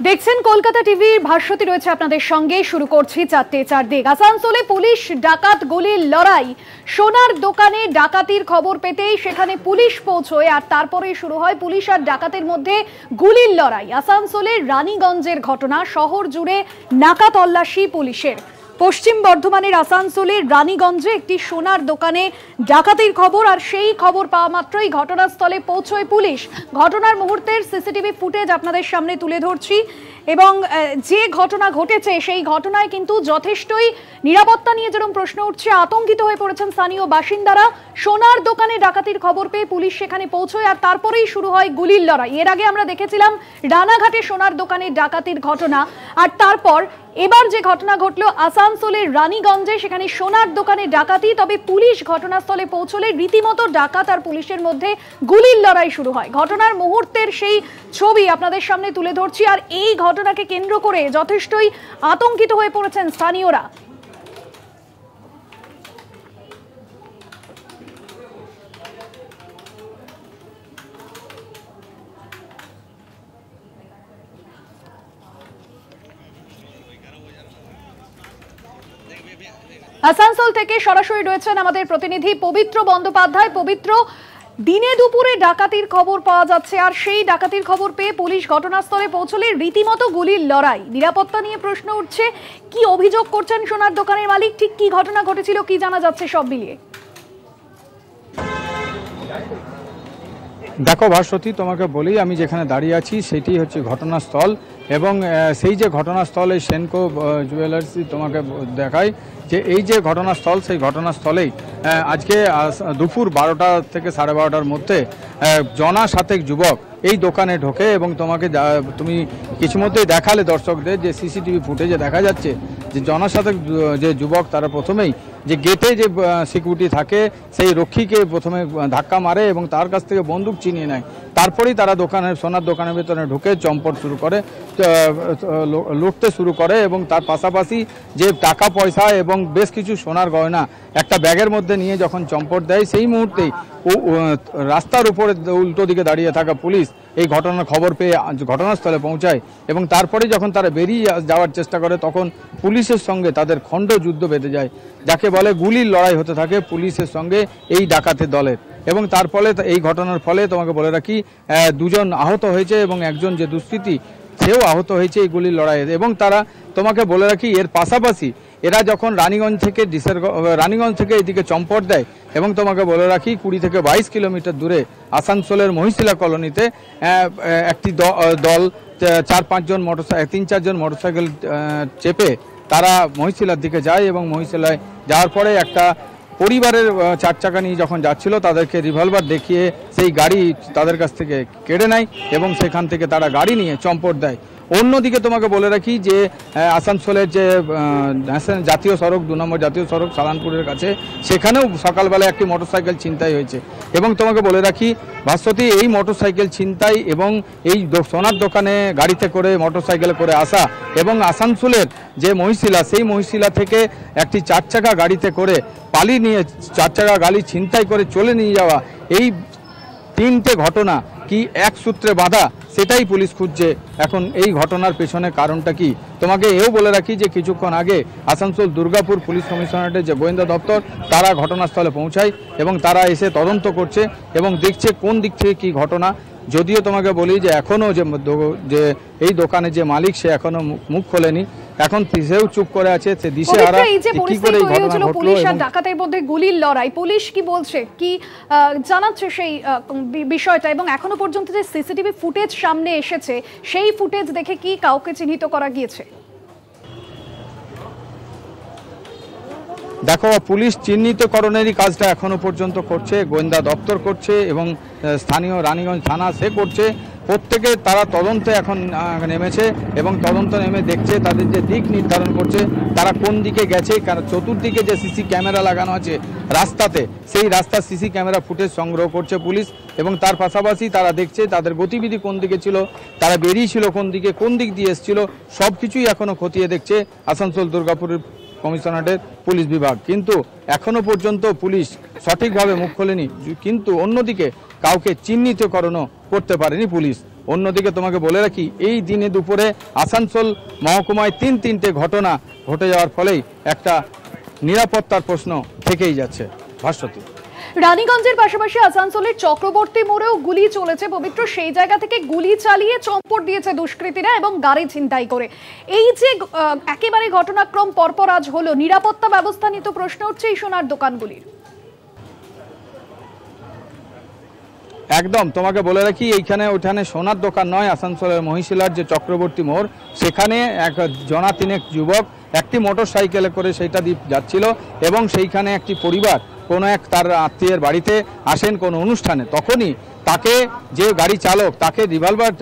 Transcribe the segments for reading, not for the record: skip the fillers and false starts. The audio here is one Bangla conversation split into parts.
দেখছেন কলকাতা টিভির ভাস্বতী রয়েছে আপনাদের সঙ্গে। শুরু করছি 4টে 4 দিক। আসানসোলে পুলিশ ডাকাত গুলির লড়াই। সোনার দোকানে ডাকাতির খবর পেতেই সেখানে পুলিশ পৌঁছয় আর তারপরেই শুরু হয় পুলিশ আর ডাকাতের মধ্যে গুলির লড়াই। আসানসোলের রানীগঞ্জের ঘটনা, শহর জুড়ে নাকা তল্লাশি পুলিশের। পশ্চিম বর্ধমানের আসানসোলের রানীগঞ্জে একটি সোনার দোকানে ডাকাতির খবর, আর সেই খবর পাওয়া মাত্রই ঘটনাস্থলে পৌঁছয় পুলিশ। ঘটনার মুহূর্তের সিসিটিভি ফুটেজ আপনাদের সামনে তুলে ধরছি এবং যে ঘটনা ঘটেছে সেই ঘটনায় কিন্তু যথেষ্টই নিরাপত্তা নিয়ে যেরকম প্রশ্ন উঠছে, আতঙ্কিত হয়ে পড়েছেন স্থানীয় বাসিন্দারা। সোনার দোকানে ডাকাতির খবর পেয়ে পুলিশ সেখানে পৌঁছয় আর তারপরেই শুরু হয় গুলির লড়াই। এর আগে আমরা দেখেছিলাম রানাঘাটে সোনার দোকানে ডাকাতির ঘটনা, আর তারপর এবার যে ঘটনা ঘটলো আসানসোলের রানীগঞ্জে, সেখানে সোনার দোকানে ডাকাতি। তবে পুলিশ ঘটনাস্থলে পৌঁছলে রীতিমতো ডাকাত আর পুলিশের মধ্যে গুলির লড়াই শুরু হয়। ঘটনার মুহূর্তের সেই ছবি আপনাদের সামনে তুলে ধরছি। আর এই ঘটনাকে কেন্দ্র করে যথেষ্টই আতঙ্কিত হয়ে পড়েছেন স্থানীয়রা। আসানসোল থেকে সরাসরি রয়েছেন আমাদের প্রতিনিধি পবিত্র বন্দ্যোপাধ্যায়। পবিত্র, দিনে দুপুরে ডাকাতির খবর পাওয়া যাচ্ছে আর সেই ডাকাতির খবর পেয়ে পুলিশ ঘটনাস্থলে পৌঁছলে রীতিমতো গুলির লড়াই। নিরাপত্তা নিয়ে প্রশ্ন উঠছে, কি অভিযোগ করছেন সোনার দোকানের মালিক, ঠিক কি ঘটনা ঘটেছিল, কি জানা যাচ্ছে সব মিলিয়ে? দেখো ভাস্বতী, তোমাকে বলি আমি যেখানে দাঁড়িয়ে আছি সেটি হচ্ছে ঘটনাস্থল এবং সেই যে ঘটনাস্থল এই সেনকো জুয়েলার্স তোমাকে দেখায় যে এই যে ঘটনাস্থল, সেই ঘটনাস্থলেই আজকে দুপুর 12টা থেকে 12:30টার মধ্যে জনা সাতেক যুবক এই দোকানে ঢোকে এবং তুমি কিছু মধ্যেই দেখালে দর্শকদের যে সিসিটিভি ফুটেজে দেখা যাচ্ছে যে জনা সাতেক যে যুবক তারা প্রথমেই যে গেটে যে সিকিউরিটি থাকে সেই রক্ষীকে প্রথমে ধাক্কা মারে এবং তার কাছ থেকে বন্দুক ছিনিয়ে নেয়। তারপরেই তারা সোনার দোকানের ভেতরে ঢুকে চম্পট শুরু করে, লুটতে শুরু করে এবং তার পাশাপাশি যে টাকা পয়সা এবং বেশ কিছু সোনার গয়না একটা ব্যাগের মধ্যে নিয়ে যখন চম্পট দেয়, সেই মুহূর্তেই রাস্তার উপরে উল্টো দিকে দাঁড়িয়ে থাকা পুলিশ এই ঘটনার খবর পেয়ে ঘটনাস্থলে পৌঁছায় এবং তারপরে যখন তারা বেরিয়ে যাওয়ার চেষ্টা করে তখন পুলিশের সঙ্গে তাদের খণ্ড যুদ্ধ বেঁধে যায়, যাকে বলে গুলির লড়াই হতে থাকে পুলিশের সঙ্গে এই ডাকাতের দলের। এবং তার ফলে এই ঘটনার ফলে তোমাকে বলে রাখি 2 জন আহত হয়েছে এবং একজন যে দুষ্কৃতী সেও আহত হয়েছে এই গুলির লড়াইয়ে। এবং তারা তোমাকে বলে রাখি এর পাশাপাশি এরা যখন রানীগঞ্জ থেকে এইদিকে চম্পট দেয় এবং তোমাকে বলে রাখি 20 থেকে 22 কিলোমিটার দূরে আসানসোলের মহিশিলা কলোনিতে একটি দল 4-5 জন মোটরসাইকেল 3-4 জন মোটরসাইকেল চেপে তারা মহিশিলার দিকে যায় এবং মহিশিলায় যাওয়ার পরে একটা পরিবারের 4 চাকা নিয়ে যখন যাচ্ছিল তাদেরকে রিভলভার দেখিয়ে সেই গাড়ি তাদের কাছ থেকে কেড়ে নেয় এবং সেখান থেকে তারা গাড়ি নিয়ে চম্পট দেয়। অন্যদিকে তোমাকে বলে রাখি যে আসানসোলের যে জাতীয় সড়ক 2 নম্বর জাতীয় সড়ক সালানপুরের কাছে, সেখানেও সকালবেলা একটি মোটরসাইকেল ছিনতাই হয়েছে। এবং তোমাকে বলে রাখি ভাস্বতী, এই মোটরসাইকেল ছিনতাই এবং এই সোনার দোকানে গাড়িতে করে মোটরসাইকেলে করে আসা এবং আসানসোলের যে মহিশিলা, সেই মহিশিলা থেকে একটি 4 চাকা গাড়িতে করে পালিয়ে নিয়ে 4 চাকা গাড়ি ছিনতাই করে চলে নিয়ে যাওয়া, এই 3টে ঘটনা কি এক সূত্রে বাঁধা সেটাই পুলিশ খুঁজছে। এখন এই ঘটনার পেছনে কারণটা কি? তোমাকে এও বলে রাখি যে কিছুক্ষণ আগে আসানসোল দুর্গাপুর পুলিশ কমিশনারেটের যে গোয়েন্দা দপ্তর তারা ঘটনাস্থলে পৌঁছায় এবং তারা এসে তদন্ত করছে এবং দেখছে কোন দিক থেকে কি ঘটনা। যদিও তোমাকে বলি যে এখনও যে এই দোকানের যে মালিক সে এখনো মুখ খোলেনি, এখন সেও চুপ করে আছে, সে দিশেহারা কি করে এই ঘটনা ঘটলো। পুলিশ আর ডাকাতের মধ্যে গুলির লড়াই, পুলিশ কি বলছে, কি জানাচ্ছে সেই বিষয়টা, এবং এখনো পর্যন্ত যে সিসিটিভি ফুটেজ সামনে এসেছে সেই ফুটেজ দেখে কি কাউকে চিহ্নিত করা গিয়েছে? দেখো, পুলিশ চিহ্নিতকরণেরই কাজটা এখনো পর্যন্ত করছে, গোয়েন্দা দপ্তর করছে এবং স্থানীয় রানীগঞ্জ থানা সে করছে। প্রত্যেকে তারা তদন্তে এখন নেমেছে এবং তদন্ত নেমে দেখছে, তাদের যে দিক নির্ধারণ করছে তারা কোন দিকে গেছে। কারণ চতুর্দিকে যে সিসি ক্যামেরা লাগানো আছে রাস্তাতে, সেই রাস্তার সিসি ক্যামেরা ফুটেজ সংগ্রহ করছে পুলিশ এবং তার পাশাপাশি তারা দেখছে তাদের গতিবিধি কোন দিকে ছিল, তারা বেরিয়েছিল কোন দিক দিয়ে এসেছিল, সব কিছুই এখনও খতিয়ে দেখছে আসানসোল দুর্গাপুরের কমিশনারেটের পুলিশ বিভাগ। কিন্তু এখনো পর্যন্ত পুলিশ সঠিকভাবে মুখ খোলেনি, কিন্তু অন্যদিকে কাউকে চিহ্নিতকরণও করতে পারেনি পুলিশ। অন্যদিকে তোমাকে বলে রাখি, এই দিনে দুপুরে আসানসোল মহকুমায় তিনটে ঘটনা ঘটে যাওয়ার ফলেই একটা নিরাপত্তার প্রশ্ন থেকেই যাচ্ছে। ভাস্বতী, রানীগঞ্জের পাশাপাশি আসানসোলের চক্রবর্তী মোড়েও গুলি চলেছে পবিত্র, সেই জায়গা থেকে গুলি চালিয়ে চম্পট দিয়েছে দুষ্কৃতীরা এবং গাড়ি ছিনতাই করে। এই যে একেবারে ঘটনাক্রম পরপর আজ হলো, নিরাপত্তা ব্যবস্থা নিয়ে তো প্রশ্ন উঠছে এই সোনার দোকানগুলির। একদম তোমাকে বলে রাখি, ওইখানে সোনার দোকান নয়, আসানসোলের মহিশিলার যে চক্রবর্তী মোড়, সেখানে এক জনা তিনেক যুবক একটি মোটর সাইকেলে করে সেইটা দিয়ে যাচ্ছিল এবং সেইখানে একটি পরিবার কোনো এক তার আত্মীয়ের বাড়িতে আসেন কোনো অনুষ্ঠানে। তখনই তাকে যে গাড়ি চালক তাকে রিভলভার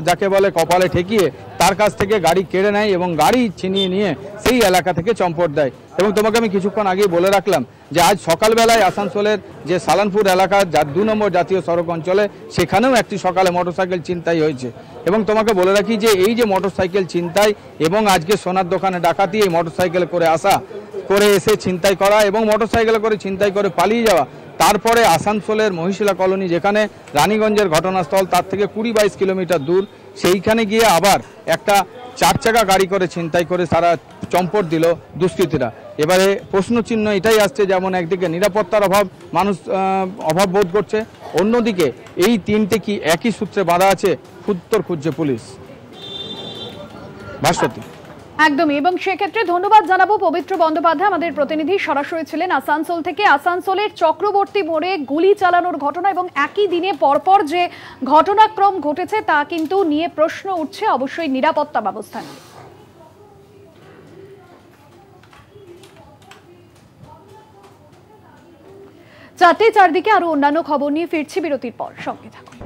যাকে বলে কপালে ঠেকিয়ে তার কাছ থেকে গাড়ি কেড়ে নেয় এবং গাড়ি ছিনিয়ে নিয়ে সেই এলাকা থেকে চম্পট দেয়। এবং তোমাকে আমি কিছুক্ষণ আগেই বলে রাখলাম যে আজ সকালবেলায় আসানসোলের যে সালানপুর এলাকা 2 নম্বর জাতীয় সড়ক অঞ্চলে সেখানেও একটি সকালে মোটরসাইকেল ছিনতাই হয়েছে। এবং তোমাকে বলে রাখি যে এই যে মোটরসাইকেল ছিনতাই এবং আজকে সোনার দোকানে ডাকাতি, এই মোটরসাইকেলে করে এসে ছিনতাই করা এবং মোটরসাইকেলে করে ছিনতাই করে পালিয়ে যাওয়া, তারপরে আসানসোলের মহিশিলা কলোনি যেখানে রানীগঞ্জের ঘটনাস্থল তার থেকে 20-22 কিলোমিটার দূর, সেইখানে গিয়ে আবার একটা 4 চাকা গাড়ি করে ছিনতাই করে সারা চম্পট দিল দুষ্কৃতীরা। এবারে প্রশ্নচিহ্ন এটাই আসছে, যেমন একদিকে নিরাপত্তার অভাব, মানুষ অভাব বোধ করছে, অন্যদিকে এই তিনটে কি একই সূত্রে বাঁধা আছে, উত্তর খুঁজছে পুলিশ। ভাস্বতী, একদমই, এবং সেক্ষেত্রে ধন্যবাদ জানাবো পবিত্র বন্দ্যোপাধ্যায়, আমাদের প্রতিনিধি সরাসরি ছিলেন আসানসোল থেকে। আসানসোলের চক্রবর্তী মোড়ে গুলি চালানোর ঘটনা এবং একই দিনে পরপর যে ঘটনাক্রম ঘটেছে তা কিন্তু নিয়ে প্রশ্ন উঠছে অবশ্যই নিরাপত্তা ব্যবস্থা নিয়ে। চারদিকে আরো অন্যান্য খবর নিয়ে ফিরছি বিরতির পর, সঙ্গে থাকুন।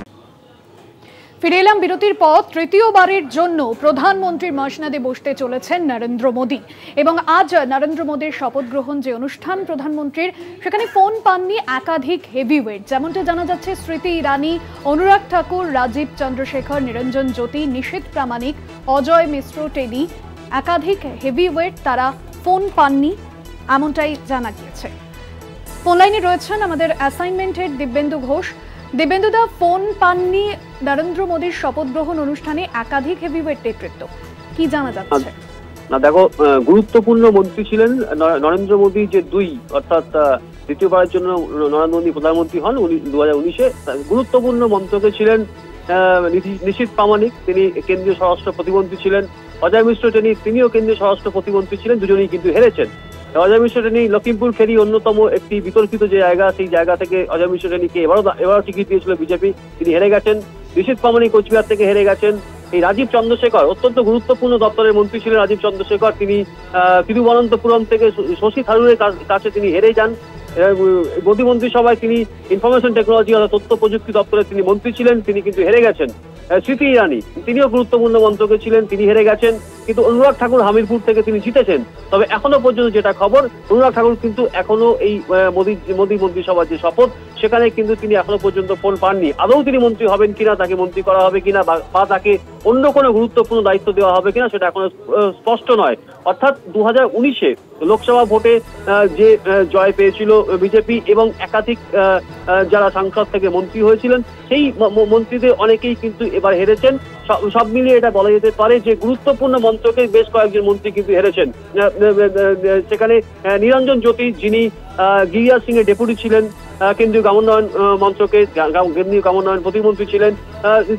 ফিরে এলাম বিরতির পর। তৃতীয়বারের জন্য প্রধানমন্ত্রীর মসনদে বসতে চলেছেন নরেন্দ্র মোদী এবং আজ নরেন্দ্র মোদীর শপথ গ্রহণ যে অনুষ্ঠান প্রধানমন্ত্রীর, সেখানে ফোন পাননি একাধিক হেভিওয়েট। যেমনটা জানা যাচ্ছে, স্মৃতি ইরানি, অনুরাগ ঠাকুর, রাজীব চন্দ্রশেখর, নিরঞ্জন জ্যোতি, নিশীথ প্রামাণিক, অজয় মিশ্র, টেনি, একাধিক হেভিওয়েট তারা ফোন পাননি, এমনটাই জানা গিয়েছে। ফোন লাইনে রয়েছেন আমাদের অ্যাসাইনমেন্ট হেড দিব্যেন্দু ঘোষ। দিব্যেন্দুদা, ফোন পাননি নরেন্দ্র মোদীর শপথ গ্রহণ অনুষ্ঠানে একাধিক হেভিওয়েট নেতৃত্ব, কি জানা যাচ্ছে? না দেখো, গুরুত্বপূর্ণ মন্ত্রী ছিলেন নরেন্দ্র মোদী, যে অর্থাৎ দ্বিতীয়বারের জন্য নরেন্দ্র মোদী প্রধানমন্ত্রী হন 2019-এ। গুরুত্বপূর্ণ মন্ত্রকে ছিলেন নিশীথ প্রামাণিক, তিনি কেন্দ্রীয় স্বরাষ্ট্র প্রতিমন্ত্রী ছিলেন। অজয় মিশ্র টেনি, তিনিও কেন্দ্রীয় স্বরাষ্ট্র প্রতিমন্ত্রী ছিলেন। দুজনেই কিন্তু হেরেছেন। অজয় মিশ্র টেনি লখিমপুর খেরি অন্যতম একটি বিতর্কিত যে জায়গা, সেই জায়গা থেকে অজয় মিশ্র টেনিকে এবারও টিকিট দিয়েছিল বিজেপি, তিনি হেরে গেছেন। নিশীথ প্রামাণিক কোচবিহার থেকে হেরে গেছেন। এই রাজীব চন্দ্রশেখর, অত্যন্ত গুরুত্বপূর্ণ দপ্তরের মন্ত্রী ছিলেন রাজীব চন্দ্রশেখর, তিনি তিরুবনন্তপুরম থেকে শশী থারুরের কাছে তিনি হেরে যান। মোদী মন্ত্রিসভায় তিনি ইনফরমেশন টেকনোলজি অর্থাৎ তথ্য প্রযুক্তি দপ্তরে তিনি মন্ত্রী ছিলেন, তিনি কিন্তু হেরে গেছেন। স্মৃতি ইরানি, তিনিও গুরুত্বপূর্ণ মন্ত্রকে ছিলেন, তিনি হেরে গেছেন। কিন্তু অনুরাগ ঠাকুর হামিরপুর থেকে তিনি জিতেছেন। তবে এখনো পর্যন্ত যেটা খবর, অনুরাগ ঠাকুর কিন্তু এখনো এই মোদী মন্ত্রিসভার যে শপথ, সেখানে কিন্তু তিনি এখনো পর্যন্ত ফোন পাননি। আদৌ তিনি মন্ত্রী হবেন কিনা, তাকে মন্ত্রী করা হবে কিনা, বা তাকে অন্য কোনো গুরুত্বপূর্ণ দায়িত্ব দেওয়া হবে কিনা, সেটা এখনো স্পষ্ট নয়। অর্থাৎ 2019-এ লোকসভা ভোটে যে জয় পেয়েছিল বিজেপি এবং একাধিক যারা সাংসদ থেকে মন্ত্রী হয়েছিলেন, সেই মন্ত্রীদের অনেকেই কিন্তু এবার হেরেছেন। সব মিলিয়ে এটা বলা যেতে পারে যে গুরুত্বপূর্ণ মন্ত্রকে বেশ কয়েকজন মন্ত্রী কিন্তু হেরেছেন। সেখানে নিরঞ্জন জ্যোতি, যিনি গিরিরাজ সিং এর ডেপুটি ছিলেন, কেন্দ্রীয় গ্রামোন্নয়ন মন্ত্রকে কেন্দ্রীয় গ্রামোন্নয়ন প্রতিমন্ত্রী ছিলেন,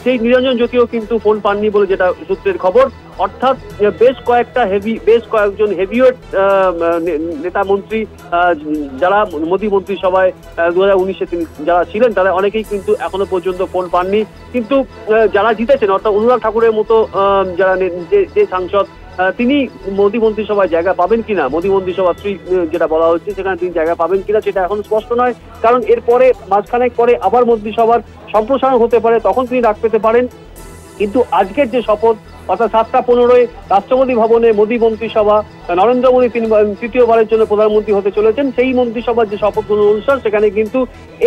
সেই নিরঞ্জন জ্যোতিও কিন্তু ফোন পাননি বলে যেটা সূত্রের খবর। অর্থাৎ বেশ কয়েকজন হেভিওয়েট নেতা মন্ত্রী যারা মোদী মন্ত্রিসভায় 2019-এ তিনি যারা ছিলেন, তারা অনেকেই কিন্তু এখনো পর্যন্ত ফোন পাননি। কিন্তু যারা জিতেছেন, অর্থাৎ অনুরাগ ঠাকুরের মতো যারা যে সাংসদ, তিনি মোদী মন্ত্রিসভায় জায়গা পাবেন কিনা, মোদী মন্ত্রিসভা 3 যেটা বলা হচ্ছে, সেখানে তিনি জায়গা পাবেন কিনা সেটা এখন স্পষ্ট নয়। কারণ এরপরে মাঝখানেক পরে আবার মন্ত্রিসভার সম্প্রসারণ হতে পারে, তখন তিনি ডাক পেতে পারেন। কিন্তু আজকের যে শপথ, অর্থাৎ 7টা 15-এ রাষ্ট্রপতি ভবনে মোদী মন্ত্রিসভা, নরেন্দ্র মোদী তিনি তৃতীয়বারের জন্য প্রধানমন্ত্রী হতে চলেছেন, সেই মন্ত্রিসভার যে শপথ গ্রহণ অনুষ্ঠান, সেখানে কিন্তু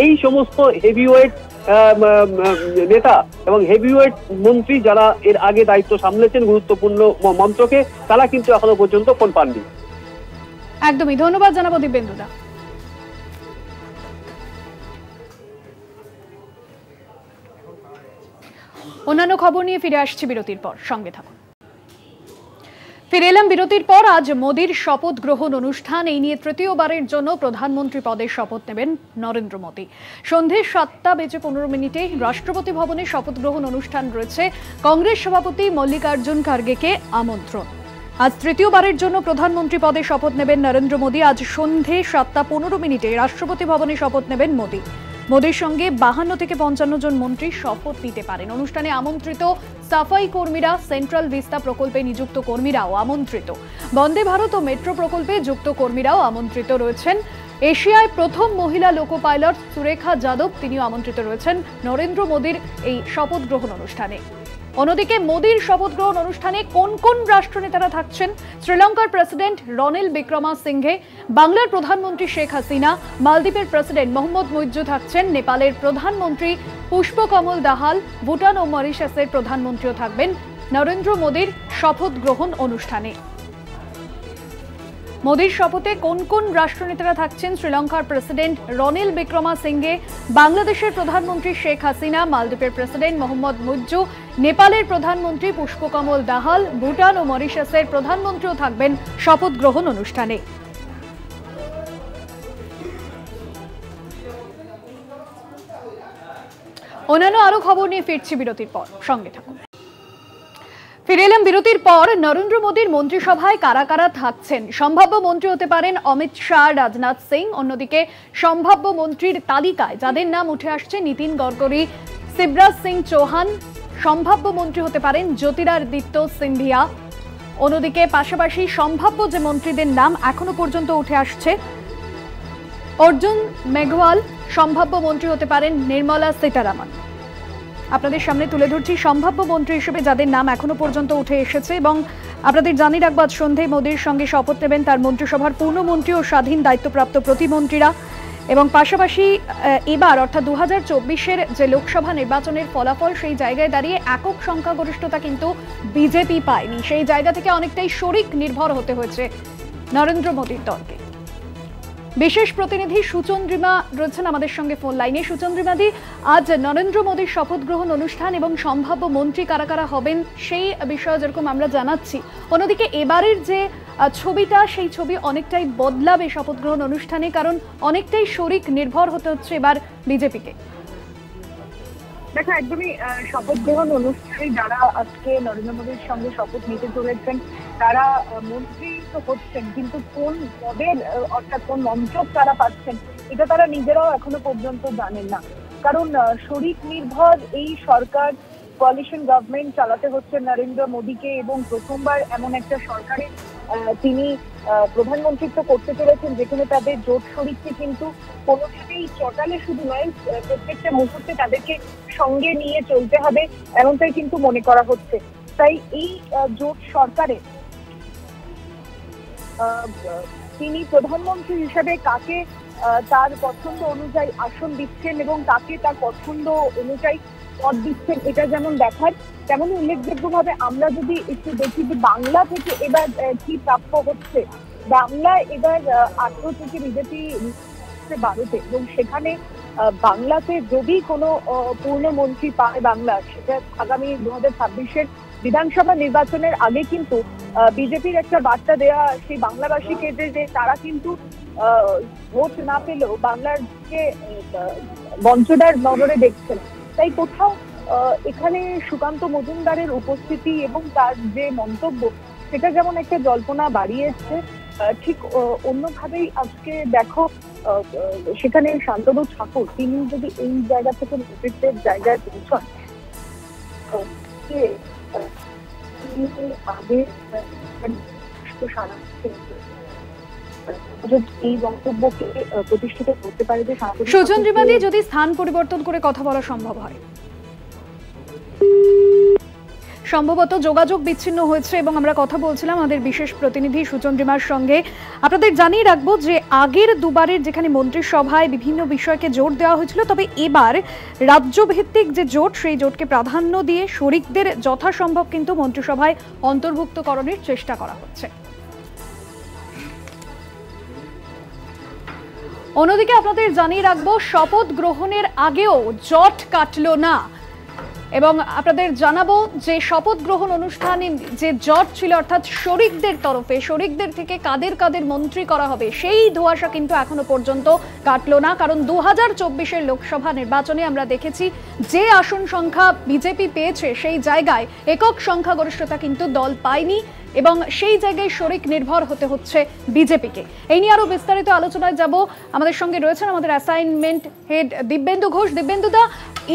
এই সমস্ত হেভিওয়েট নেতা এবং হেভিওয়েট মন্ত্রী যারা এর আগে দায়িত্ব সামলেছেন গুরুত্বপূর্ণ মন্ত্রকে, তারা কিন্তু এখনো পর্যন্ত ফোন পাননি। একদমই, ধন্যবাদ জানাবো দিব্যেন্দুদা। অন্যান্য খবর নিয়ে ফিরে আসছি বিরতির পর, সঙ্গে থাকুন। ফিরে এলাম বিরতির পর। আজ মোদীর শপথ গ্রহণ অনুষ্ঠান। এই নিয়ে তৃতীয়বারের জন্য প্রধানমন্ত্রী পদে শপথ নেবেন নরেন্দ্র মোদী। সন্ধে 7:15 রাষ্ট্রপতি ভবনে শপথ গ্রহণ অনুষ্ঠান রয়েছে। কংগ্রেস সভাপতি মল্লিকার্জুন খার্গেকে আমন্ত্রণ। আজ তৃতীয়বারের জন্য প্রধানমন্ত্রী পদে শপথ নেবেন নরেন্দ্র মোদী। আজ সন্ধে 7:15 রাষ্ট্রপতি ভবনে শপথ নেবেন মোদী। মোদীর সঙ্গে 52 থেকে 55 জন মন্ত্রী শপথ নিতে পারেন। অনুষ্ঠানে আমন্ত্রিত সাফাই কর্মীরা, সেন্ট্রাল ভিস্তা প্রকল্পে নিযুক্ত কর্মীরাও আমন্ত্রিত। বন্দে ভারত ও মেট্রো প্রকল্পে যুক্ত কর্মীরাও আমন্ত্রিত রয়েছেন। এশিয়ায় প্রথম মহিলা লোকো পাইলট সুরেখা যাদব, তিনিও আমন্ত্রিত রয়েছেন নরেন্দ্র মোদীর এই শপথ গ্রহণ অনুষ্ঠানে। অন্যদিকে মোদীর শপথ গ্রহণ অনুষ্ঠানে কোন কোন রাষ্ট্রনেতারা থাকছেন? শ্রীলঙ্কার প্রেসিডেন্ট রনিল বিক্রমাসিংঘে, বাংলার প্রধানমন্ত্রী শেখ হাসিনা, মালদ্বীপের প্রেসিডেন্ট মোহাম্মদ মুইজ্জু থাকছেন, নেপালের প্রধানমন্ত্রী পুষ্পকমল দাহাল, ভুটান ও মরিশাসের প্রধানমন্ত্রীও থাকবেন নরেন্দ্র মোদীর শপথ গ্রহণ অনুষ্ঠানে। মোদীর শপথে কোন কোন রাষ্ট্রনেতারা থাকছেন? শ্রীলঙ্কার প্রেসিডেন্ট রনিল বিক্রমাসিংঘে, বাংলাদেশের প্রধানমন্ত্রী শেখ হাসিনা, মালদ্বীপের প্রেসিডেন্ট মোহাম্মদ মুইজ্জু, নেপালের প্রধানমন্ত্রী পুষ্পকমল দাহাল, ভুটান ও মরিশাসের প্রধানমন্ত্রীও থাকবেন শপথ গ্রহণ অনুষ্ঠানে। অন্যান্য আরো খবর নিয়ে ফিরছি বিরতির পর, সঙ্গে থাকুন। ফিরে এলাম বিরতির পর। নরেন্দ্র মোদীর মন্ত্রিসভায় কারা কারা থাকছেন? সম্ভাব্য মন্ত্রী হতে পারেন অমিত শাহ, রাজনাথ সিং। অন্যদিকে সম্ভাব্য মন্ত্রীর তালিকায় যাদের নাম উঠে আসছে, নীতিন গডকরি, শিবরাজ সিং চৌহান। সম্ভাব্য মন্ত্রী হতে পারেন জ্যোতিরাদিত্য সিন্ধিয়া। অন্যদিকে পাশাপাশি সম্ভাব্য যে মন্ত্রীদের নাম এখনো পর্যন্ত উঠে আসছে, অর্জুন মেঘওয়াল সম্ভাব্য মন্ত্রী হতে পারেন, নির্মলা সীতারামন। আপনাদের সামনে তুলে ধরছি সম্ভাব্য মন্ত্রী হিসেবে যাদের নাম এখনো পর্যন্ত উঠে এসেছে। এবং আপনাদের জানিয়ে রাখবো, আজ সন্ধ্যায় মোদীর সঙ্গে শপথ নেবেন তার মন্ত্রিসভার পূর্ণমন্ত্রী ও স্বাধীন দায়িত্বপ্রাপ্ত প্রতিমন্ত্রীরা। এবং পাশাপাশি এবার অর্থাৎ 2024-এর যে লোকসভা নির্বাচনের ফলাফল, সেই জায়গায় দাঁড়িয়ে একক সংখ্যাগরিষ্ঠতা কিন্তু বিজেপি পায়নি। সেই জায়গা থেকে অনেকটাই শরিক নির্ভর হতে হয়েছে নরেন্দ্র মোদীর দলকে। বিশেষ প্রতিনিধি সুচন্দ্রিমা রয়েছেন আমাদের সঙ্গে ফোন লাইনে। সুচন্দ্রিমাদি, আজ নরেন্দ্র মোদীর শপথ গ্রহণ অনুষ্ঠান এবং সম্ভাব্য মন্ত্রী কারা কারা হবেন সেই বিষয়ে যেরকম আমরা জানাচ্ছি, অন্যদিকে এবারের যে ছবিটা, সেই ছবি অনেকটাই বদলাবে শপথ গ্রহণ অনুষ্ঠানে, কারণ অনেকটাই শরিক নির্ভর হতে হচ্ছে এবার বিজেপিকে। দেখো, একদমই শপথ গ্রহণ অনুষ্ঠানে যারা আজকে নরেন্দ্র মোদীর সঙ্গে শপথ নিতে চলেছেন তারা মন্ত্রী তো হচ্ছেন, কিন্তু কোন পদের অর্থাৎ কোন মন্ত্রক তারা পাচ্ছেন এটা তারা নিজেরাও এখনো পর্যন্ত জানেন না। কারণ শরিক নির্ভর এই সরকার, কোয়ালিশন গভর্নমেন্ট চালাতে হচ্ছে নরেন্দ্র মোদীকে, এবং প্রথমবার এমন একটা সরকারে তিনি প্রধানমন্ত্রিত্ব করতে চলেছেন যেখানে তাদের জোট শরিককে কিন্তু কোনোভাবেই চটালে শুধু নয়, প্রত্যেকটা মুহূর্তে তাদেরকে সঙ্গে নিয়ে চলতে হবে, এমনটাই কিন্তু মনে করা হচ্ছে। তাই এই জোট সরকারে তিনি প্রধানমন্ত্রী হিসেবে কাকে তার পছন্দ অনুযায়ী আসন দিচ্ছেন এবং কাকে তার পছন্দ অনুযায়ী পদ দিচ্ছেন, এটা যেমন দেখার, তেমনই উল্লেখযোগ্যভাবে আমরা যদি একটু দেখি যে বাংলা থেকে এবার কি প্রাপ্য হচ্ছে। বাংলা এবার 18 থেকে বিজেপি 12-তে, এবং সেখানে বাংলাতে যদি কোনো পূর্ণমন্ত্রী পায় বাংলা, সেটা আগামী 2026-এর বিধানসভা নির্বাচনের আগে কিন্তু বিজেপির একটা বার্তা দেওয়া সেই বাংলাবাসীকে যে তারা কিন্তু ভোট না পেলেও বাংলাকে বঞ্চনার নজরে দেখছেন। তাই কোথাও এখানে সুকান্ত মজুমদারের উপস্থিতি এবং তার যে মন্তব্য, সেটা যেমন একটা জল্পনা বাড়িয়েছে, ঠিক অন্যভাবেই আজকে দেখো সেখানে শান্তনু ঠাকুর তিনি যদি এই জায়গা থেকে নেতৃত্বের জায়গায় পৌঁছান, আগে এই বক্তব্যকে প্রতিষ্ঠিত করতে পারে যে সুচন্দ্রিমা দিয়ে যদি স্থান পরিবর্তন করে কথা বলা সম্ভব হয়। সম্ভবত যোগাযোগ বিচ্ছিন্ন হয়েছে এবং আমরা কথা বলছিলাম আমাদের বিশেষ প্রতিনিধি সুচন্দ্রিমার সঙ্গে। আপনাদের জানিয়ে রাখবো যে আগের দুবারের যেখানে মন্ত্রিসভায় বিভিন্ন বিষয়কে জোর দেওয়া হয়েছিল, তবে এবার রাজ্যভিত্তিক যে জোট, সেই জোটকে প্রাধান্য দিয়ে শরিকদের যথাসম্ভব কিন্তু মন্ত্রিসভায় অন্তর্ভুক্তকরণের চেষ্টা করা হচ্ছে। অন্যদিকে আপনাদের জানিয়ে রাখবো, শপথ গ্রহণের আগেও জট কাটল না। এবং আপনাদের জানাবো যে শপথ গ্রহণ অনুষ্ঠানে যে জট ছিল অর্থাৎ শরিকদের তরফে, শরিকদের থেকে কাদের কাদের মন্ত্রী করা হবে সেই ধোঁয়াশা কিন্তু এখনো পর্যন্ত কাটলো না। কারণ 2024-এর লোকসভা নির্বাচনে আমরা দেখেছি যে আসন সংখ্যা বিজেপি পেয়েছে সেই জায়গায় একক সংখ্যাগরিষ্ঠতা কিন্তু দল পায়নি এবং সেই জায়গায় শরিক নির্ভর হতে হচ্ছে বিজেপিকে। এই নিয়ে আরো বিস্তারিত আলোচনায় যাব। আমাদের সঙ্গে রয়েছেন আমাদের অ্যাসাইনমেন্ট হেড দিব্যেন্দু ঘোষ। দিব্যেন্দুদা,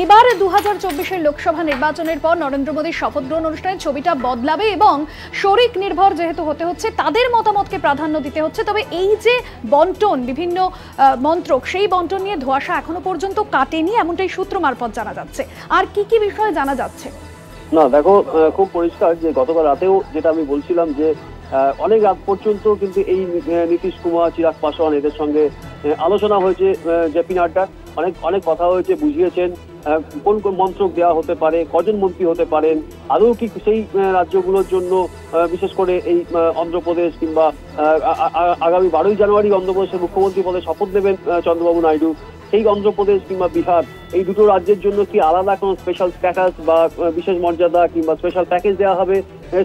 এবার 2024-এর লোকসভা নির্বাচনের পর নরেন্দ্র মোদীর শপথ গ্রহণ অনুষ্ঠানের ছবিটা বদলাবে এবং শরিক নির্ভর যেহেতু হতে হচ্ছে তাদের মতামতকে প্রাধান্য দিতে হচ্ছে। তবে এই যে বন্টন, বিভিন্ন মন্ত্রক, সেই বন্টন নিয়ে ধোঁয়াশা এখনো পর্যন্ত কাটেনি, এমনটাই সূত্র মারফত জানা যাচ্ছে। আর কি কি বিষয়ে জানা যাচ্ছে? না দেখো, খুব পরিষ্কার যে গতকাল রাতেও যেটা আমি বলছিলাম যে অনেক রাত পর্যন্ত কিন্তু এই নীতিশ কুমার, চিরাগ পাসওয়ান এদের সঙ্গে আলোচনা হয়েছে। জেপি নাড্ডা অনেক কথা হয়েছে, বুঝিয়েছেন কোন কোন মন্ত্রক দেওয়া হতে পারে, কজন মন্ত্রী হতে পারেন, আদৌ কি সেই রাজ্যগুলোর জন্য বিশেষ করে এই অন্ধ্রপ্রদেশ কিংবা আগামী 12ই জানুয়ারি অন্ধ্রপ্রদেশের মুখ্যমন্ত্রী পদে শপথ নেবেন চন্দ্রবাবু নাইডু, সেই অন্ধ্রপ্রদেশ কিংবা বিহার এই দুটো রাজ্যের জন্য কি আলাদা কোনো স্পেশাল স্ট্যাটাস বা বিশেষ মর্যাদা কিংবা স্পেশাল প্যাকেজ দেওয়া হবে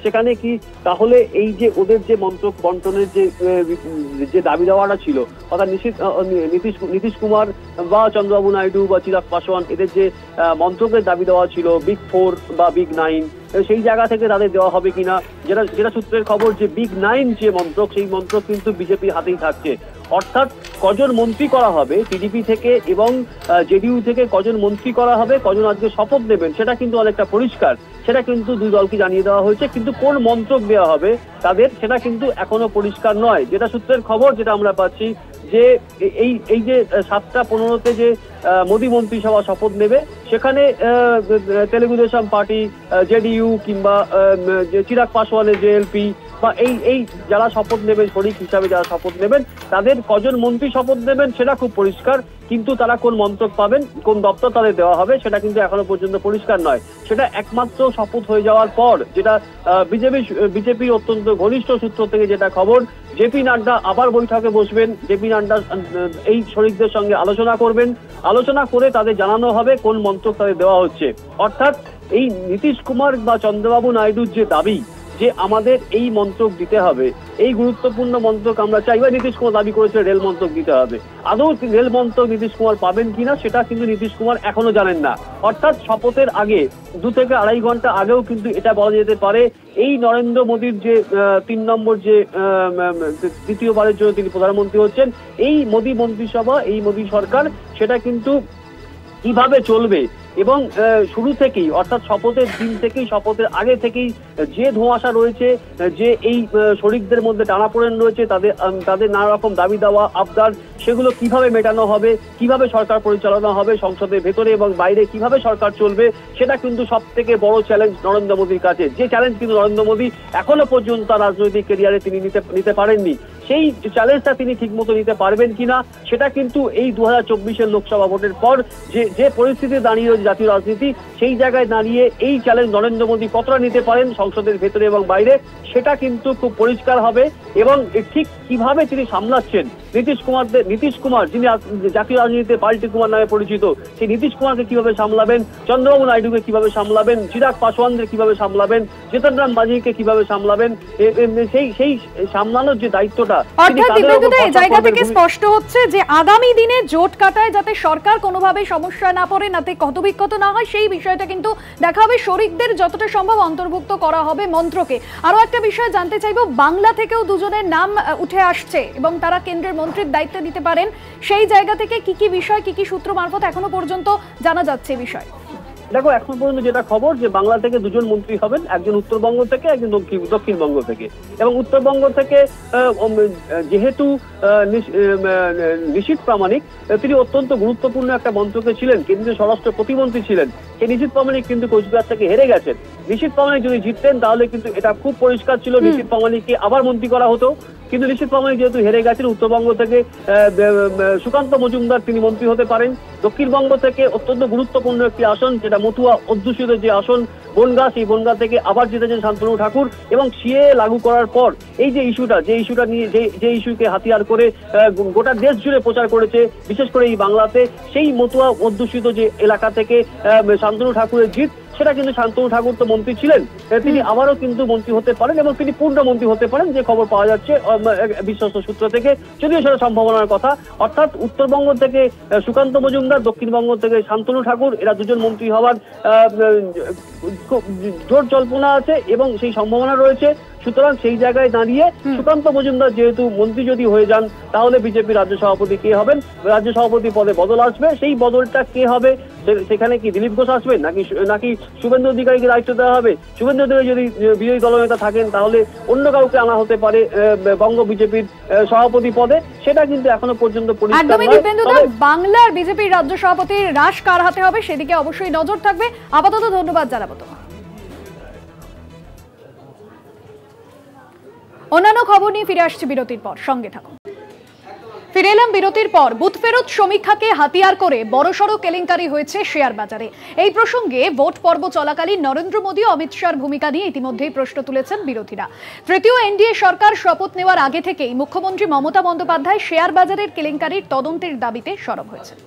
সেখানে কি? তাহলে এই যে ওদের যে মন্ত্রক বন্টনের যে দাবি দেওয়াটা ছিল, অর্থাৎ নীতিশ কুমার বা চন্দ্রবাবু নাইডু বা চিরাগ পাসওয়ান এদের যে মন্ত্রকের দাবি দেওয়া ছিল বিগ 4 বা বিগ 9, সেই জায়গা থেকে তাদের দেওয়া হবে কিনা, যেটা সূত্রের খবর যে বিগ 9 যে মন্ত্রক, সেই মন্ত্রক কিন্তু বিজেপির হাতেই থাকছে। অর্থাৎ কজন মন্ত্রী করা হবে টিডিপি থেকে এবং জেডিইউ থেকে, কজন মন্ত্রী করা হবে, কজন আজকে শপথ নেবেন সেটা কিন্তু অনেকটা পরিষ্কার, সেটা কিন্তু দুই দলকে জানিয়ে দেওয়া হয়েছে। কিন্তু কোন মন্ত্রক দেওয়া হবে তাদের সেটা কিন্তু এখনো পরিষ্কার নয়। যেটা সূত্রের খবর, যেটা আমরা পাচ্ছি যে এই যে 7:15-তে যে মোদী মন্ত্রিসভা শপথ নেবে সেখানে তেলেগু দেশম পার্টি, জেডিইউ কিংবা চিরাগ পাসওয়ানের জেএলপি বা এই যারা শপথ নেবেন, শরিক হিসাবে যারা শপথ নেবেন, তাদের কজন মন্ত্রী শপথ নেবেন সেটা খুব পরিষ্কার। কিন্তু তারা কোন মন্ত্রক পাবেন, কোন দপ্তর তাদের দেওয়া হবে সেটা কিন্তু এখনো পর্যন্ত পরিষ্কার নয়। সেটা একমাত্র শপথ হয়ে যাওয়ার পর, যেটা বিজেপির অত্যন্ত ঘনিষ্ঠ সূত্র থেকে যেটা খবর, জেপি নাড্ডা আবার বৈঠকে বসবেন। জেপি নাড্ডা এই শরিকদের সঙ্গে আলোচনা করবেন, আলোচনা করে তাদের জানানো হবে কোন মন্ত্রক তাদের দেওয়া হচ্ছে। অর্থাৎ এই নীতিশ কুমার বা চন্দ্রবাবু নাইডুর যে দাবি যে আমাদের এই মন্ত্রক দিতে হবে, এই গুরুত্বপূর্ণ মন্ত্রক আমরা চাই, বা নীতিশ কুমার দাবি করেছে রেল মন্ত্রক দিতে হবে, আদৌ রেল মন্ত্রক নীতিশ কুমার পাবেন কিনা সেটা কিন্তু নীতিশ কুমার এখনো জানেন না। অর্থাৎ শপথের আগে 2 থেকে 2.5 ঘন্টা আগেও কিন্তু এটা বলা যেতে পারে এই নরেন্দ্র মোদীর যে 3 নম্বর যে দ্বিতীয়বারের জন্য তিনি প্রধানমন্ত্রী হচ্ছেন, এই মোদী মন্ত্রিসভা, এই মোদী সরকার সেটা কিন্তু কিভাবে চলবে এবং শুরু থেকেই অর্থাৎ শপথের দিন থেকেই, শপথের আগে থেকেই যে ধোঁয়াশা রয়েছে, যে এই শরিকদের মধ্যে টানাপোড়েন রয়েছে, তাদের নানা রকম দাবি দেওয়া আবদার, সেগুলো কিভাবে মেটানো হবে, কিভাবে সরকার পরিচালনা হবে, সংসদের ভেতরে এবং বাইরে কিভাবে সরকার চলবে, সেটা কিন্তু সব থেকে বড় চ্যালেঞ্জ নরেন্দ্র মোদীর কাছে। যে চ্যালেঞ্জ কিন্তু নরেন্দ্র মোদী এখনো পর্যন্ত তার রাজনৈতিক ক্যারিয়ারে তিনি নিতে পারেননি, সেই চ্যালেঞ্জটা তিনি ঠিকমতো নিতে পারবেন কিনা সেটা কিন্তু এই 2024-এর লোকসভা ভোটের পর যে পরিস্থিতি দাঁড়িয়ে রয়েছে জাতীয় রাজনীতি, সেই জায়গায় দাঁড়িয়ে এই চ্যালেঞ্জ নরেন্দ্র মোদী কতটা নিতে পারেন সংসদের ভেতরে এবং বাইরে সেটা কিন্তু খুব পরিষ্কার হবে। এবং ঠিক কিভাবে তিনি সামলাচ্ছেন নীতিশ কুমার যিনি জাতীয় রাজনীতিতে পাল্টি কুমার নামে পরিচিত, সেই নীতিশ কুমারকে কিভাবে সামলাবেন, চন্দ্রবাবু নাইডুকে কিভাবে সামলাবেন, চিরাগ পাসওয়ানকে কিভাবে সামলাবেন, জিতন রাম মাঝিকে কিভাবে সামলাবেন, সেই সামলানোর যে দায়িত্বটা, অর্থাৎ দিব্যেন্দুদা এই জায়গা থেকে স্পষ্ট হচ্ছে যে আগামী দিনে জোট কাটায় যাতে সরকার কোনোভাবে সমস্যায় না পড়ে, যাতে ক্ষতবিক্ষত না হয়, সেই বিষয়টা কিন্তু দেখা হবে। শরিকদের যতটা সম্ভব অন্তর্ভুক্ত করা হবে মন্ত্রকে। আরো একটা বিষয় জানতে চাইবো, বাংলা থেকেও দুজনের নাম উঠে আসছে এবং তারা কেন্দ্রের মন্ত্রীর দায়িত্ব দিতে পারেন, সেই জায়গা থেকে কি কি বিষয়, কি কি সূত্র মারফত এখনো পর্যন্ত জানা যাচ্ছে বিষয়? দেখো, এখন পর্যন্ত যেটা খবর যে বাংলা থেকে 2 জন মন্ত্রী হবেন, একজন উত্তরবঙ্গ থেকে, একজন দক্ষিণবঙ্গ থেকে। এবং উত্তরবঙ্গ থেকে যেহেতু নিশীথ প্রামাণিক তিনি অত্যন্ত গুরুত্বপূর্ণ একটা মন্ত্রকে ছিলেন, কেন্দ্রীয় স্বরাষ্ট্র প্রতিমন্ত্রী ছিলেন, সেই নিশীথ প্রামাণিক কিন্তু কোচবিহার থেকে হেরে গেছেন। নিশীথ প্রামাণিক যদি জিততেন তাহলে কিন্তু এটা খুব পরিষ্কার ছিল নিশীথ প্রামাণিককে আবার মন্ত্রী করা হতো। কিন্তু নিশীথ প্রামাণিক যেহেতু হেরে গেছেন, উত্তরবঙ্গ থেকে সুকান্ত মজুমদার তিনি মন্ত্রী হতে পারেন। দক্ষিণবঙ্গ থেকে অত্যন্ত গুরুত্বপূর্ণ একটি আসন, যেটা মতুয়া অধ্যুষিত যে আসন বনগাঁ, সেই বনগাঁ থেকে আবার জিতেছেন শান্তনু ঠাকুর। এবং সিএ লাগু করার পর এই যে ইস্যুটা নিয়ে যে ইস্যুকে হাতিয়ার করে গোটা দেশ জুড়ে প্রচার করেছে, বিশেষ করে এই বাংলাতে, সেই মতুয়া অধ্যুষিত যে এলাকা থেকে শান্তনু ঠাকুরের জিত সেটা কিন্তু শান্তনু ঠাকুর তো মন্ত্রী ছিলেন, তিনি আবারও কিন্তু মন্ত্রী হতে পারেন এবং তিনি পূর্ণ মন্ত্রী হতে পারেন, যে খবর পাওয়া যাচ্ছে বিশ্বস্ত সূত্র থেকে, যদিও সেটা সম্ভাবনার কথা। অর্থাৎ উত্তরবঙ্গ থেকে সুকান্ত মজুমদার, দক্ষিণবঙ্গ থেকে শান্তনু ঠাকুর, এরা দুজন মন্ত্রী হওয়ার জোর জল্পনা আছে এবং সেই সম্ভাবনা রয়েছে। সুতরাং সেই জায়গায় দাঁড়িয়ে সুকান্ত মজুমদার যেহেতু মন্ত্রী যদি হয়ে যান, তাহলে বিজেপি রাজ্য সভাপতি কে হবেন, রাজ্য সভাপতি পদে বদল আসবে। সেই বদলটা কে হবে, সেখানে কি দিলীপ ঘোষ আসবেন নাকি শুভেন্দু অধিকারীকে দায়িত্ব দেওয়া হবে? শুভেন্দু অধিকারী যদি বিরোধী দলনেতা থাকেন, তাহলে অন্য কাউকে আনা হতে পারে বঙ্গ বিজেপির সভাপতি পদে, সেটা কিন্তু এখনো পর্যন্ত পরিষ্কার নয়। বাংলার বিজেপির রাজ্য সভাপতির রাশ কার হাতে হবে সেদিকে অবশ্যই নজর থাকবে। আপাতত ধন্যবাদ জানাবো তোমার। অন্যান্য খবর নিয়ে ফিরে আসছে বিরতির পর, সঙ্গে থাকুন। ফিরে এলাম বিরতির পর। বুথ ফেরত সমীক্ষাকে হাতিয়ার করে বড়সড় কেলেঙ্কারি হয়েছে শেয়ার বাজারে। এই প্রসঙ্গে ভোট পর্ব চলাকালীন নরেন্দ্র মোদী অমিত শাহর ভূমিকা নিয়ে ইতিমধ্যেই প্রশ্ন তুলেছেন বিরোধীরা। তৃতীয় এনডিএ সরকার শপথ নেওয়ার আগে থেকেই মুখ্যমন্ত্রী মমতা বন্দ্যোপাধ্যায় শেয়ার বাজারের কেলেঙ্কারির তদন্তের দাবিতে সরব হয়েছেন।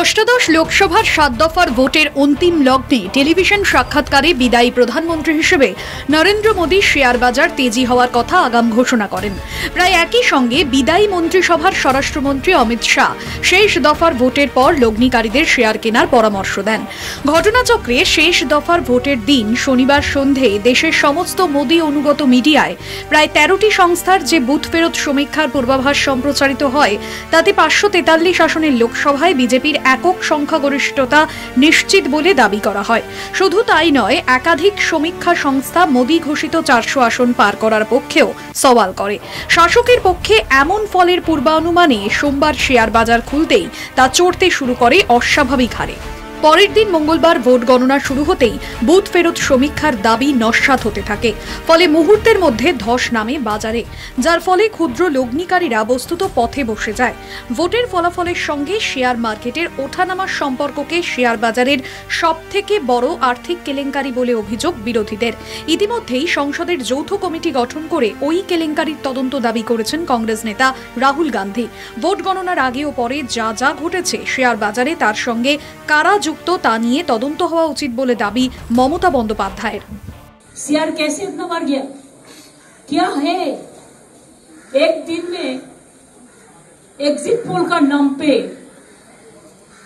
অষ্টাদশ লোকসভার 7 দফার ভোটের অন্তিম লগ্নে টেলিভিশন সাক্ষাৎকারে বিদায়ী প্রধানমন্ত্রী হিসেবে নরেন্দ্র মোদী শেয়ার বাজার তেজি হওয়ার কথা আগাম ঘোষণা করেন। প্রায় একই সঙ্গে বিদায়ী মন্ত্রিসভার স্বরাষ্ট্রমন্ত্রী অমিত শাহ শেষ দফার ভোটের পর লগ্নিকারীদের শেয়ার কেনার পরামর্শ দেন। ঘটনাচক্রে শেষ দফার ভোটের দিন শনিবার সন্ধে দেশের সমস্ত মোদী অনুগত মিডিয়ায় প্রায় 13টি সংস্থার যে বুথ ফেরত সমীক্ষার পূর্বাভাস সম্প্রচারিত হয়, তাতে 543 আসনের লোকসভায় বিজেপির একক সংখ্যাগরিষ্ঠতা নিশ্চিত বলে দাবি করা হয়। শুধু তাই নয়, একাধিক সমীক্ষা সংস্থা মোদী ঘোষিত 400 আসন পার করার পক্ষেও সওয়াল করে। শাসকের পক্ষে এমন ফলের পূর্বানুমানে সোমবার শেয়ার বাজার খুলতেই তা চড়তে শুরু করে অস্বাভাবিক হারে। পরের দিন মঙ্গলবার ভোট গণনা শুরু হতেই বুথ ফেরত সমীক্ষার দাবি নস্যাৎ হতে থাকে। ফলে মুহূর্তের মধ্যে ধস নামে বাজারে, যার ফলে ক্ষুদ্র লগ্নিকারীরা বস্তুত পথে বসে যায়। ভোটের ফলাফলের সঙ্গে শেয়ার মার্কেটের ওঠানামার সম্পর্ককে শেয়ার বাজারের সবথেকে বড় আর্থিক কেলেঙ্কারি বলে অভিযোগ বিরোধীদের। ইতিমধ্যেই সংসদের যৌথ কমিটি গঠন করে ওই কেলেঙ্কারির তদন্ত দাবি করেছেন কংগ্রেস নেতা রাহুল গান্ধী। ভোট গণনার আগে ও পরে যা যা ঘটেছে শেয়ার বাজারে, তার সঙ্গে কারা যুক্ত তা নিয়ে তদন্ত হওয়া উচিত বলে দাবি মমতা বন্দ্যোপাধ্যায়ের। शेयर कैसे इतना बढ़ गया, क्या है? एक दिन में एग्जिट पोल का नाम पे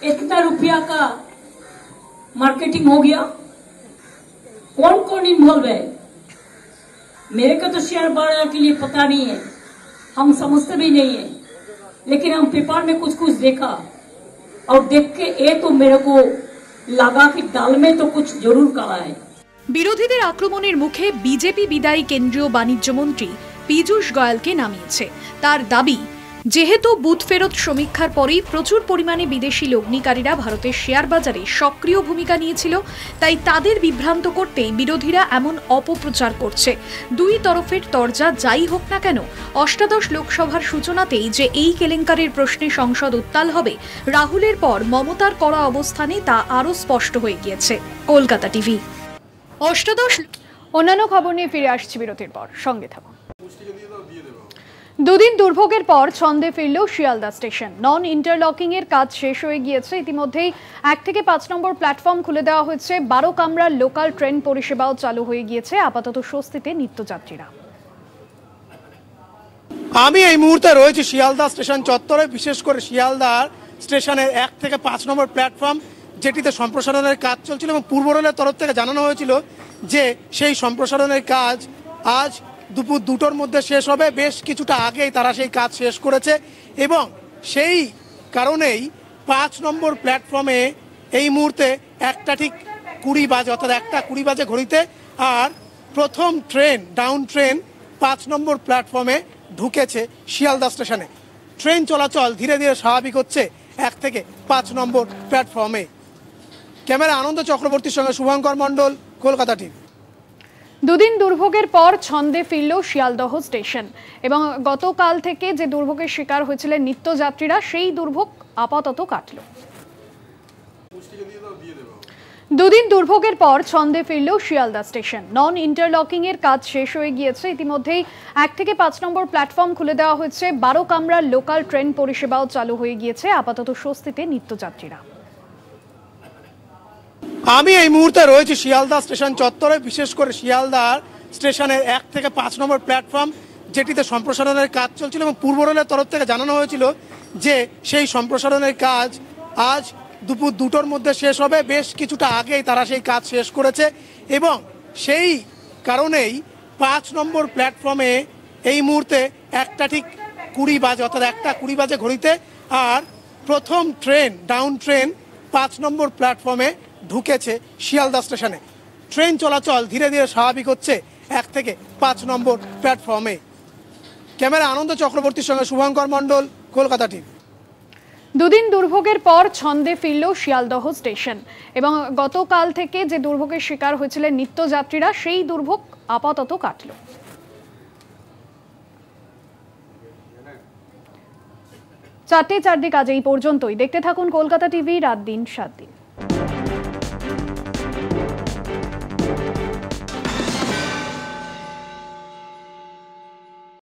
इतना रुपया का मार्केटिंग हो गया। कौन कौन इन्वॉल्व है? मेरे को तो शेयर बाजार के लिए पता नहीं है, हम समझते भी नहीं है, लेकिन हम पेपर में कुछ कुछ देखा और देख के ये तो मेरे को लगा कि दाल में तो कुछ जरूर काला है। বিরোধীদের আক্রমণের মুখে বিজেপি বিদায়ী কেন্দ্রীয় বাণিজ্য মন্ত্রী পীযূষ গোয়েলকে নামিয়েছে। তার দাবি, যেহেতু বুথ ফেরত সমীক্ষার পরেই প্রচুর পরিমাণে বিদেশি লগ্নিকারীরা ভারতের শেয়ার বাজারে সক্রিয় ভূমিকা নিয়েছিল, তাই তাদের বিভ্রান্ত করতেই বিরোধীরা এমন অপপ্রচার করছে। দুই তরফের তরজা যাই হোক না কেন, অষ্টাদশ লোকসভার সূচনাতেই যে এই কেলেঙ্কারির প্রশ্নে সংসদ উত্তাল হবে, রাহুলের পর মমতার কড়া অবস্থানে তা আরও স্পষ্ট হয়ে গিয়েছে। কলকাতা টিভি। অষ্টাদশ। অন্যান্য খবর নিয়ে ফিরে আসছি বিরতির পর, সঙ্গে থাকুন। দুদিন দুর্ভোগের পর ছন্দে ফিরল শিয়ালদা স্টেশন। নন ইন্টারলকিং এর কাজ শেষ হয়ে গিয়েছে। ইতিমধ্যেই 1 থেকে 5 নম্বর প্ল্যাটফর্ম খুলে দেওয়া হয়েছে। 12 কামরার লোকাল ট্রেন পরিষেবাও চালু হয়ে গিয়েছে। আপাতত স্বস্তিতে নিত্যযাত্রীরা। আমি এই মুহূর্তে রয়েছি শিয়ালদা স্টেশন চত্বরে, বিশেষ করে শিয়ালদার স্টেশনের 1 থেকে 5 নম্বর প্ল্যাটফর্ম, যেটিতে সম্প্রসারণের কাজ চলছিল এবং পূর্ব রেলের তরফ থেকে জানানো হয়েছিল যে সেই সম্প্রসারণের কাজ আজ দুপুর 2টোর মধ্যে শেষ হবে। বেশ কিছুটা আগেই তারা সেই কাজ শেষ করেছে এবং সেই কারণেই 5 নম্বর প্ল্যাটফর্মে এই মুহূর্তে 1টা ঠিক 20 বাজে, অর্থাৎ 1টা 20 বাজে ঘড়িতে, আর প্রথম ট্রেন ডাউন ট্রেন 5 নম্বর প্ল্যাটফর্মে ঢুকেছে শিয়ালদা স্টেশনে। ট্রেন চলাচল ধীরে ধীরে স্বাভাবিক হচ্ছে 1 থেকে 5 নম্বর প্ল্যাটফর্মে। ক্যামেরা আনন্দ চক্রবর্তীর সঙ্গে শুভঙ্কর মণ্ডল, কলকাতা টিভি। দুদিন দুর্ভোগের পর ছন্দে ফিরল শিয়ালদহ স্টেশন এবং গতকাল থেকে যে দুর্ভোগের শিকার হয়েছিলেন নিত্যযাত্রীরা, সেই দুর্ভোগ আপাতত কাটল। দুদিন দুর্ভোগের পর ছন্দে ফিরল শিয়ালদা স্টেশন। নন ইন্টারলকিং এর কাজ শেষ হয়ে গিয়েছে। ইতিমধ্যেই 1 থেকে 5 নম্বর প্ল্যাটফর্ম খুলে দেওয়া হয়েছে। 12 কামরার লোকাল ট্রেন পরিষেবাও চালু হয়ে গিয়েছে। আপাতত স্বস্তিতে নিত্যযাত্রীরা। আমি এই মুহূর্তে রয়েছি শিয়ালদা স্টেশন চত্বরে, বিশেষ করে শিয়ালদার স্টেশনের 1 থেকে 5 নম্বর প্ল্যাটফর্ম, যেটিতে সম্প্রসারণের কাজ চলছিল এবং পূর্ব রেলের তরফ থেকে জানানো হয়েছিল যে সেই সম্প্রসারণের কাজ আজ দুপুর 2টোর মধ্যে শেষ হবে। বেশ কিছুটা আগেই তারা সেই কাজ শেষ করেছে এবং সেই কারণেই 5 নম্বর প্ল্যাটফর্মে এই মুহূর্তে 1টা ঠিক 20 বাজে, অর্থাৎ 1টা 20 বাজে ঘড়িতে, আর প্রথম ট্রেন ডাউন ট্রেন 5 নম্বর প্ল্যাটফর্মে ঢুকেছে শিয়ালদা স্টেশনে। ট্রেন চলাচল ধীরে ধীরে স্বাভাবিক হচ্ছে 1 থেকে 5 নম্বর প্ল্যাটফর্মে। ক্যামেরা আনন্দ চক্রবর্তীর সঙ্গে শুভঙ্কর মণ্ডল, কলকাতা টিভি। দুদিন দুর্ভোগের পর ছন্দে ফিরল শিয়ালদহ স্টেশন এবং গতকাল থেকে যে দুর্ভোগের শিকার হয়েছিলেন নিত্যযাত্রীরা, সেই দুর্ভোগ আপাতত কাটল। 4টে 4 দিক আজ এই পর্যন্তই। দেখতে থাকুন কলকাতা টিভি, রাত দিন 7 দিন।